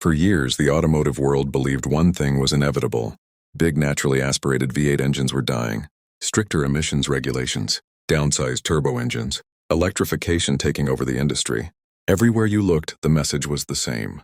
For years, the automotive world believed one thing was inevitable. Big naturally aspirated V8 engines were dying. Stricter emissions regulations, downsized turbo engines, electrification taking over the industry. Everywhere you looked, the message was the same.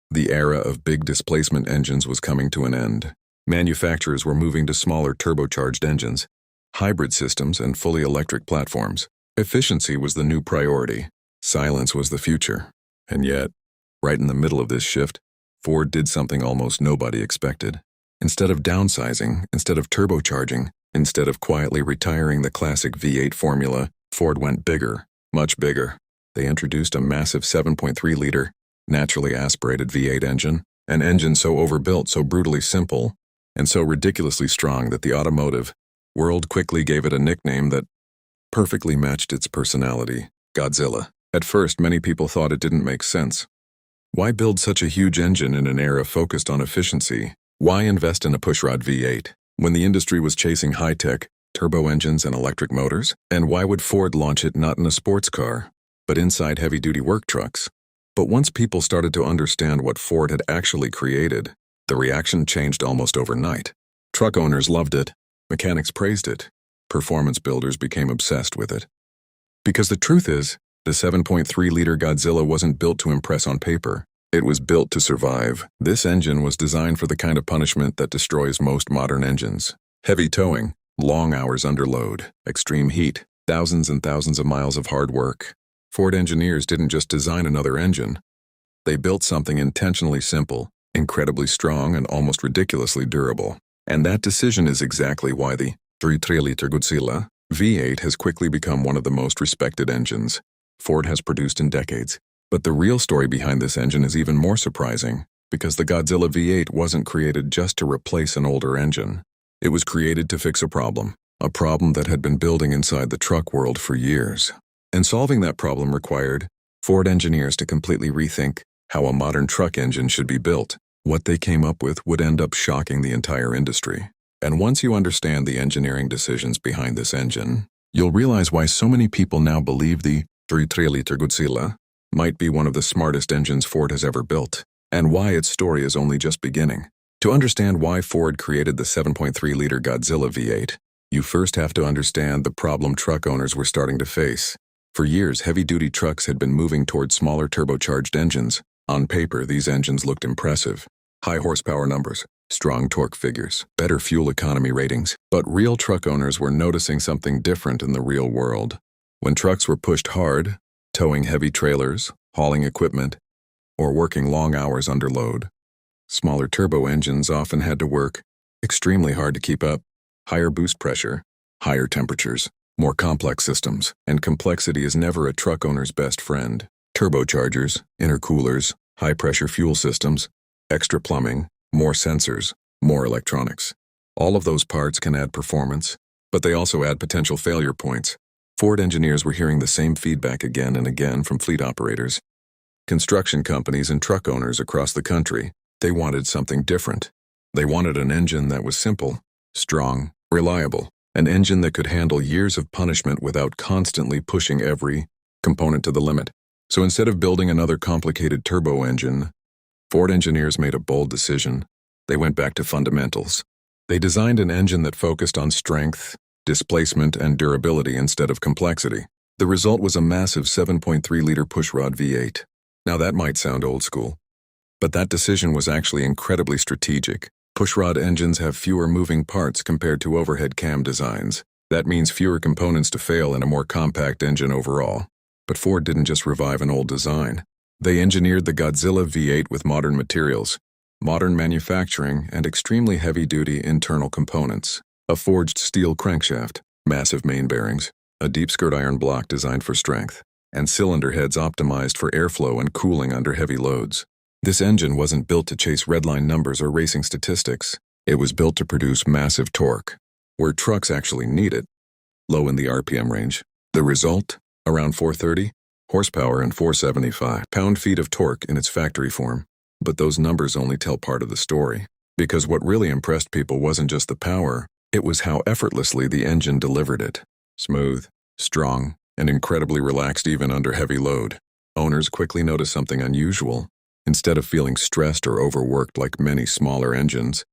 The era of big displacement engines was coming to an end. Manufacturers were moving to smaller turbocharged engines, hybrid systems, and fully electric platforms. Efficiency was the new priority. Silence was the future. And yet, right in the middle of this shift, Ford did something almost nobody expected. Instead of downsizing, instead of turbocharging, instead of quietly retiring the classic V8 formula, Ford went bigger, much bigger. They introduced a massive 7.3-liter, naturally aspirated V8 engine, an engine so overbuilt, so brutally simple, and so ridiculously strong that the automotive world quickly gave it a nickname that perfectly matched its personality, Godzilla. At first, many people thought it didn't make sense. Why build such a huge engine in an era focused on efficiency? Why invest in a pushrod V8 when the industry was chasing high-tech, turbo engines and electric motors? And why would Ford launch it not in a sports car, but inside heavy-duty work trucks? But once people started to understand what Ford had actually created, the reaction changed almost overnight. Truck owners loved it, mechanics praised it, performance builders became obsessed with it. Because the truth is, the 7.3-liter Godzilla wasn't built to impress on paper. It was built to survive. This engine was designed for the kind of punishment that destroys most modern engines. Heavy towing, long hours under load, extreme heat, thousands and thousands of miles of hard work. Ford engineers didn't just design another engine. They built something intentionally simple, incredibly strong, and almost ridiculously durable. And that decision is exactly why the 7.3L Godzilla V8 has quickly become one of the most respected engines Ford has produced in decades. But the real story behind this engine is even more surprising, because the Godzilla V8 wasn't created just to replace an older engine. It was created to fix a problem that had been building inside the truck world for years. And solving that problem required Ford engineers to completely rethink how a modern truck engine should be built. What they came up with would end up shocking the entire industry. And once you understand the engineering decisions behind this engine, you'll realize why so many people now believe the 7.3L Godzilla might be one of the smartest engines Ford has ever built, and why its story is only just beginning. To understand why Ford created the 7.3-liter Godzilla V8, you first have to understand the problem truck owners were starting to face. For years, heavy-duty trucks had been moving toward smaller turbocharged engines. On paper, these engines looked impressive. High horsepower numbers, strong torque figures, better fuel economy ratings. But real truck owners were noticing something different in the real world. When trucks were pushed hard, towing heavy trailers, hauling equipment, or working long hours under load, smaller turbo engines often had to work extremely hard to keep up. Higher boost pressure, higher temperatures, more complex systems, and complexity is never a truck owner's best friend. Turbochargers, intercoolers, high-pressure fuel systems, extra plumbing, more sensors, more electronics. All of those parts can add performance, but they also add potential failure points. Ford engineers were hearing the same feedback again and again from fleet operators, construction companies, and truck owners across the country. They wanted something different. They wanted an engine that was simple, strong, reliable, an engine that could handle years of punishment without constantly pushing every component to the limit. So instead of building another complicated turbo engine, Ford engineers made a bold decision. They went back to fundamentals. They designed an engine that focused on strength, displacement, and durability instead of complexity. The result was a massive 7.3-liter pushrod V8. Now that might sound old school, but that decision was actually incredibly strategic. Pushrod engines have fewer moving parts compared to overhead cam designs. That means fewer components to fail in a more compact engine overall. But Ford didn't just revive an old design. They engineered the Godzilla V8 with modern materials, modern manufacturing, and extremely heavy-duty internal components. A forged steel crankshaft, massive main bearings, a deep skirt iron block designed for strength, and cylinder heads optimized for airflow and cooling under heavy loads. This engine wasn't built to chase redline numbers or racing statistics. It was built to produce massive torque, where trucks actually need it, low in the RPM range. The result? Around 430 horsepower and 475 pound-feet of torque in its factory form. But those numbers only tell part of the story. Because what really impressed people wasn't just the power, it was how effortlessly the engine delivered it. Smooth, strong, and incredibly relaxed even under heavy load. Owners quickly noticed something unusual. Instead of feeling stressed or overworked like many smaller engines,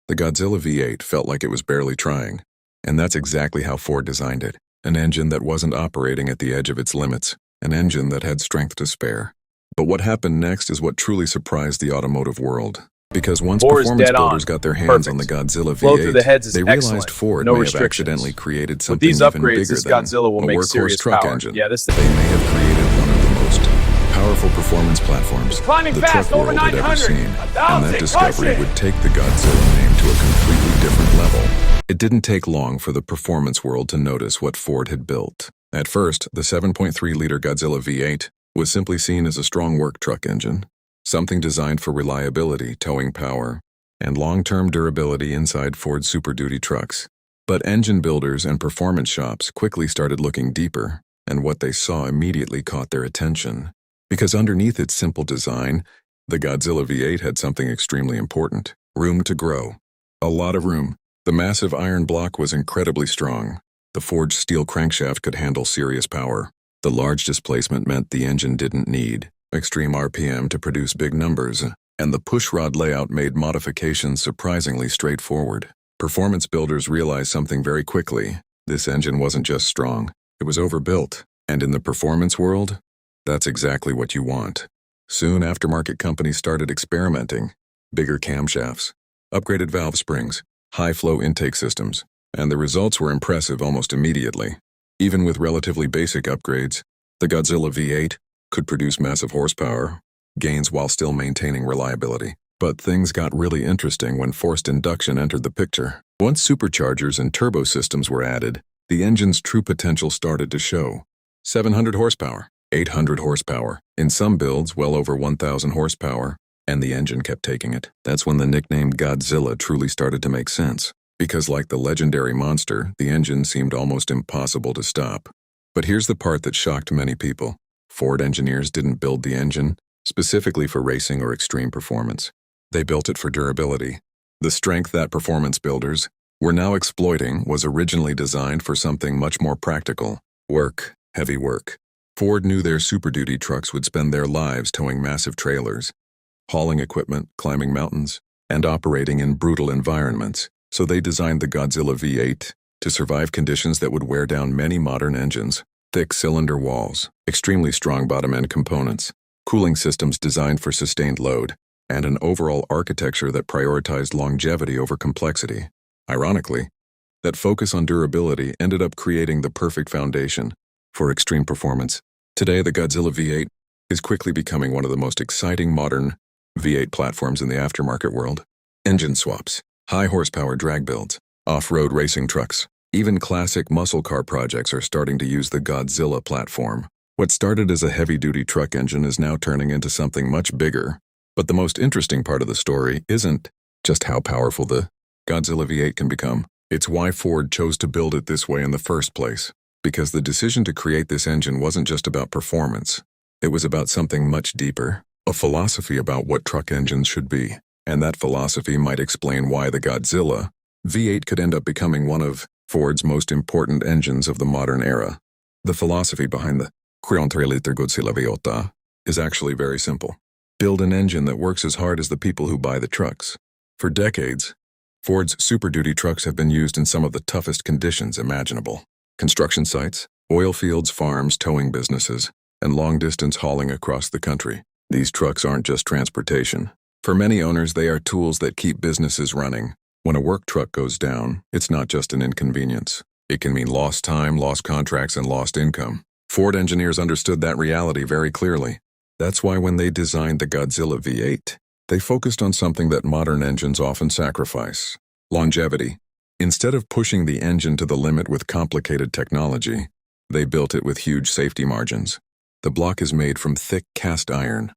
the Godzilla V8 felt like it was barely trying. And that's exactly how Ford designed it. An engine that wasn't operating at the edge of its limits. An engine that had strength to spare. But what happened next is what truly surprised the automotive world. Because once performance builders got their hands on the Godzilla V8, they realized Ford may have accidentally created something even bigger than a workhorse truck engine. They may have created one of the most powerful performance platforms the truck world had ever seen. And that discovery would take the Godzilla name to a completely different level. It didn't take long for the performance world to notice what Ford had built. At first, the 7.3L Godzilla V8 was simply seen as a strong work truck engine. Something designed for reliability, towing power, and long-term durability inside Ford Super Duty trucks. But engine builders and performance shops quickly started looking deeper, and what they saw immediately caught their attention. Because underneath its simple design, the Godzilla V8 had something extremely important: room to grow. A lot of room. The massive iron block was incredibly strong. The forged steel crankshaft could handle serious power. The large displacement meant the engine didn't need extreme RPM to produce big numbers, and the pushrod layout made modifications surprisingly straightforward. Performance builders realized something very quickly. This engine wasn't just strong, it was overbuilt. And in the performance world, that's exactly what you want. Soon, aftermarket companies started experimenting. Bigger camshafts, upgraded valve springs, high-flow intake systems, and the results were impressive almost immediately. Even with relatively basic upgrades, the Godzilla V8 could produce massive horsepower gains while still maintaining reliability. But things got really interesting when forced induction entered the picture. Once superchargers and turbo systems were added, the engine's true potential started to show. 700 horsepower, 800 horsepower, in some builds well over 1,000 horsepower, and the engine kept taking it. That's when the nickname Godzilla truly started to make sense. Because like the legendary monster, the engine seemed almost impossible to stop. But here's the part that shocked many people. Ford engineers didn't build the engine specifically for racing or extreme performance. They built it for durability. The strength that performance builders were now exploiting was originally designed for something much more practical: work, heavy work. Ford knew their Super Duty trucks would spend their lives towing massive trailers, hauling equipment, climbing mountains, and operating in brutal environments. So they designed the Godzilla V8 to survive conditions that would wear down many modern engines. Thick cylinder walls, extremely strong bottom-end components, cooling systems designed for sustained load, and an overall architecture that prioritized longevity over complexity. Ironically, that focus on durability ended up creating the perfect foundation for extreme performance. Today, the Godzilla V8 is quickly becoming one of the most exciting modern V8 platforms in the aftermarket world. Engine swaps, high-horsepower drag builds, off-road racing trucks, even classic muscle car projects are starting to use the Godzilla platform. What started as a heavy-duty truck engine is now turning into something much bigger. But the most interesting part of the story isn't just how powerful the Godzilla V8 can become. It's why Ford chose to build it this way in the first place. Because the decision to create this engine wasn't just about performance. It was about something much deeper, a philosophy about what truck engines should be. And that philosophy might explain why the Godzilla V8 could end up becoming one of Ford's most important engines of the modern era. The philosophy behind the 7.3L Godzilla V8 is actually very simple. Build an engine that works as hard as the people who buy the trucks. For decades, Ford's Super Duty trucks have been used in some of the toughest conditions imaginable. Construction sites, oil fields, farms, towing businesses, and long-distance hauling across the country. These trucks aren't just transportation. For many owners, they are tools that keep businesses running. When a work truck goes down, it's not just an inconvenience. It can mean lost time, lost contracts, and lost income. Ford engineers understood that reality very clearly. That's why when they designed the Godzilla V8, they focused on something that modern engines often sacrifice: longevity. Instead of pushing the engine to the limit with complicated technology, they built it with huge safety margins. The block is made from thick cast iron,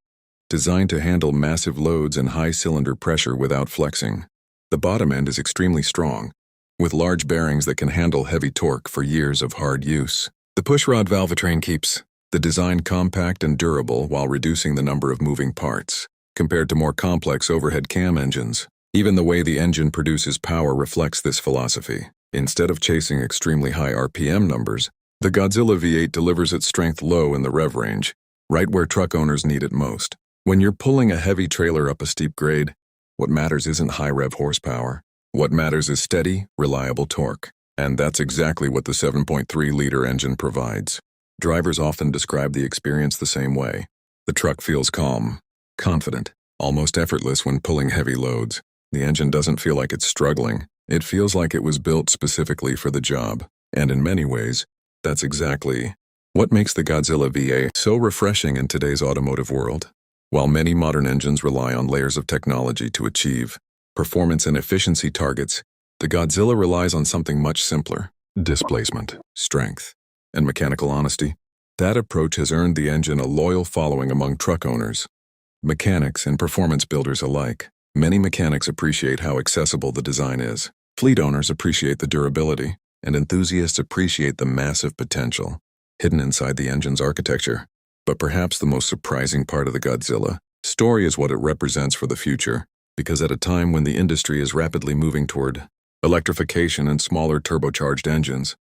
designed to handle massive loads and high cylinder pressure without flexing. The bottom end is extremely strong, with large bearings that can handle heavy torque for years of hard use. The pushrod valvetrain keeps the design compact and durable while reducing the number of moving parts, compared to more complex overhead cam engines. Even the way the engine produces power reflects this philosophy. Instead of chasing extremely high RPM numbers, the Godzilla V8 delivers its strength low in the rev range, right where truck owners need it most. When you're pulling a heavy trailer up a steep grade, what matters isn't high rev horsepower. What matters is steady, reliable torque. And that's exactly what the 7.3-liter engine provides. Drivers often describe the experience the same way. The truck feels calm, confident, almost effortless when pulling heavy loads. The engine doesn't feel like it's struggling. It feels like it was built specifically for the job. And in many ways, that's exactly what makes the Godzilla V8 so refreshing in today's automotive world. While many modern engines rely on layers of technology to achieve performance and efficiency targets, the Godzilla relies on something much simpler: displacement, strength, and mechanical honesty. That approach has earned the engine a loyal following among truck owners, mechanics, and performance builders alike. Many mechanics appreciate how accessible the design is. Fleet owners appreciate the durability, and enthusiasts appreciate the massive potential hidden inside the engine's architecture. But perhaps the most surprising part of the Godzilla story is what it represents for the future, because at a time when the industry is rapidly moving toward electrification and smaller turbocharged engines,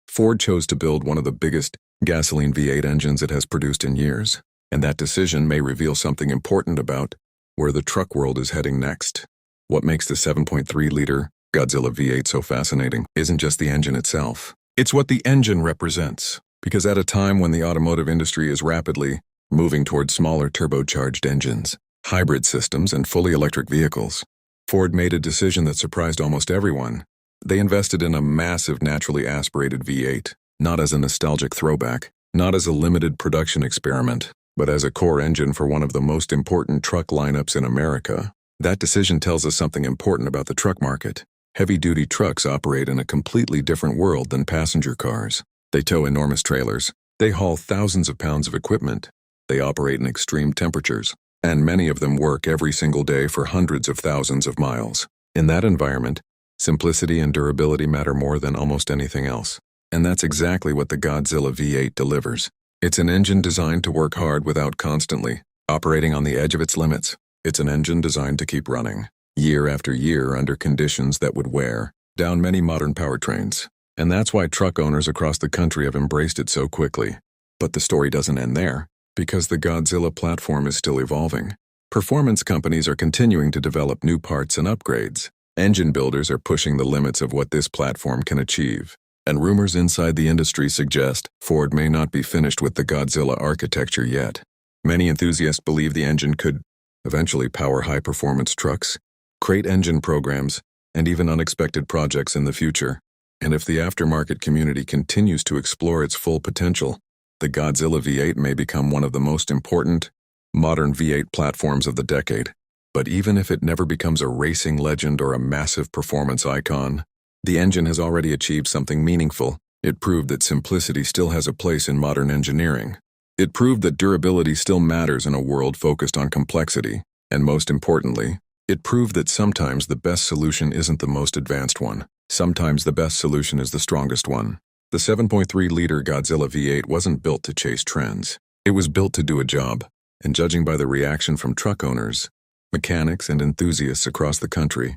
Ford chose to build one of the biggest gasoline V8 engines it has produced in years. And that decision may reveal something important about where the truck world is heading next. What makes the 7.3-liter Godzilla V8 so fascinating isn't just the engine itself. It's what the engine represents. Because at a time when the automotive industry is rapidly moving toward smaller turbocharged engines, hybrid systems, and fully electric vehicles, Ford made a decision that surprised almost everyone. They invested in a massive naturally aspirated V8, not as a nostalgic throwback, not as a limited production experiment, but as a core engine for one of the most important truck lineups in America. That decision tells us something important about the truck market. Heavy-duty trucks operate in a completely different world than passenger cars. They tow enormous trailers. They haul thousands of pounds of equipment. They operate in extreme temperatures, and many of them work every single day for hundreds of thousands of miles. In that environment, simplicity and durability matter more than almost anything else. And that's exactly what the Godzilla V8 delivers. It's an engine designed to work hard without constantly operating on the edge of its limits. It's an engine designed to keep running, year after year, under conditions that would wear down many modern powertrains. And that's why truck owners across the country have embraced it so quickly. But the story doesn't end there, because the Godzilla platform is still evolving. Performance companies are continuing to develop new parts and upgrades. Engine builders are pushing the limits of what this platform can achieve. And rumors inside the industry suggest Ford may not be finished with the Godzilla architecture yet. Many enthusiasts believe the engine could eventually power high-performance trucks, create engine programs, and even unexpected projects in the future. And if the aftermarket community continues to explore its full potential, the Godzilla V8 may become one of the most important modern V8 platforms of the decade. But even if it never becomes a racing legend or a massive performance icon, the engine has already achieved something meaningful. It proved that simplicity still has a place in modern engineering. It proved that durability still matters in a world focused on complexity. And most importantly, it proved that sometimes the best solution isn't the most advanced one. Sometimes the best solution is the strongest one. The 7.3-liter Godzilla V8 wasn't built to chase trends. It was built to do a job. And judging by the reaction from truck owners, mechanics, and enthusiasts across the country,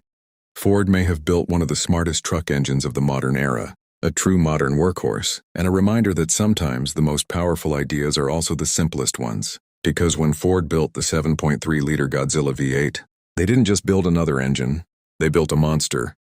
Ford may have built one of the smartest truck engines of the modern era, a true modern workhorse, and a reminder that sometimes the most powerful ideas are also the simplest ones. Because when Ford built the 7.3-liter Godzilla V8, they didn't just build another engine, they built a monster.